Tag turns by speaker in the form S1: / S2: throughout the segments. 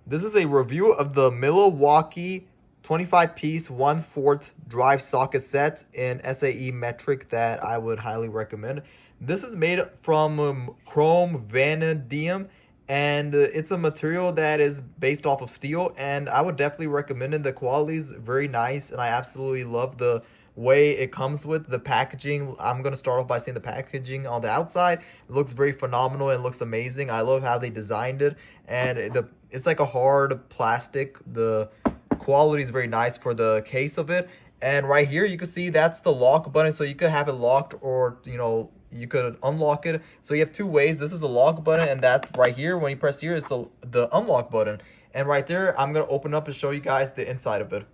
S1: This is a review of the MILWAUKEE 25-piece 1/4 drive socket set in SAE metric that I would highly recommend. This is made from chrome vanadium, and it's a material that is based off of steel, and I would definitely recommend it. The quality is very nice, and I absolutely love the way it comes with the packaging. I'm going to start off by saying the packaging on the outside, it looks very phenomenal and looks amazing. I love how they designed it, and it's like a hard plastic. The quality is very nice for the case of it. And right here you can see that's the lock button, so you could have it locked, or you could unlock it. So you have two ways. This is the lock button, and that right here, when you press here, is the unlock button. And right there, I'm gonna open up and show you guys the inside of it.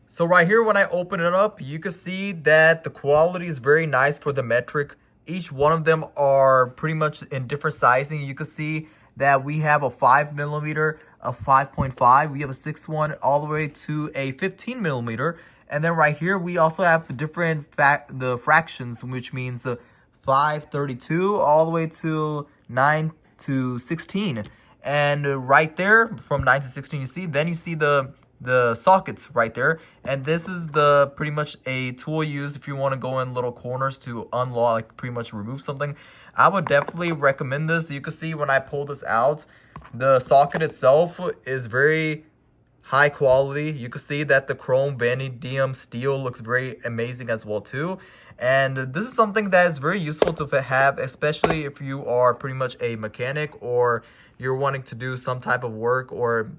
S1: So right here, when I open it up, you can see that the quality is very nice for the metric. Each one of them are pretty much in different sizing. You can see that we have a 5mm, a 5.5, we have a 6-1, all the way to a 15mm. And then right here, we also have different the fractions, which means the 532 all the way to 9 to 16. And right there, from 9 to 16, you see the sockets right there. And this is the pretty much a tool used if you want to go in little corners to unlock, like pretty much remove something. I would definitely recommend this. You can see when I pull this out, the socket itself is very high quality. You can see that the chrome vanadium steel looks very amazing as well too. And this is something that is very useful to have, especially if you are pretty much a mechanic, or you're wanting to do some type of work, or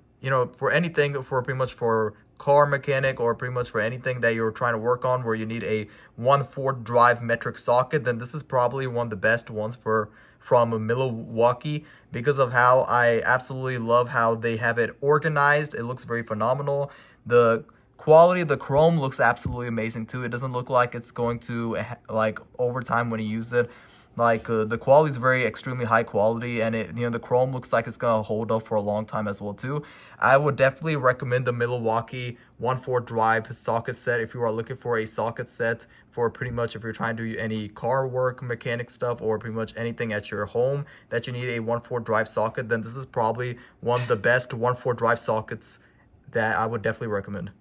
S1: for anything, for pretty much for car mechanic, or pretty much for anything that you're trying to work on where you need a 1/4 drive metric socket, then this is probably one of the best ones from MILWAUKEE, because of how I absolutely love how they have it organized. It looks very phenomenal. The quality of the chrome looks absolutely amazing too. It doesn't look like it's going to like over time when you use it. Like the quality is very extremely high quality, and the chrome looks like it's gonna hold up for a long time as well too. I would definitely recommend the MILWAUKEE 1/4 drive socket set if you are looking for a socket set for pretty much if you're trying to do any car work, mechanic stuff, or pretty much anything at your home that you need a 1/4 drive socket. Then this is probably one of the best 1/4 drive sockets that I would definitely recommend.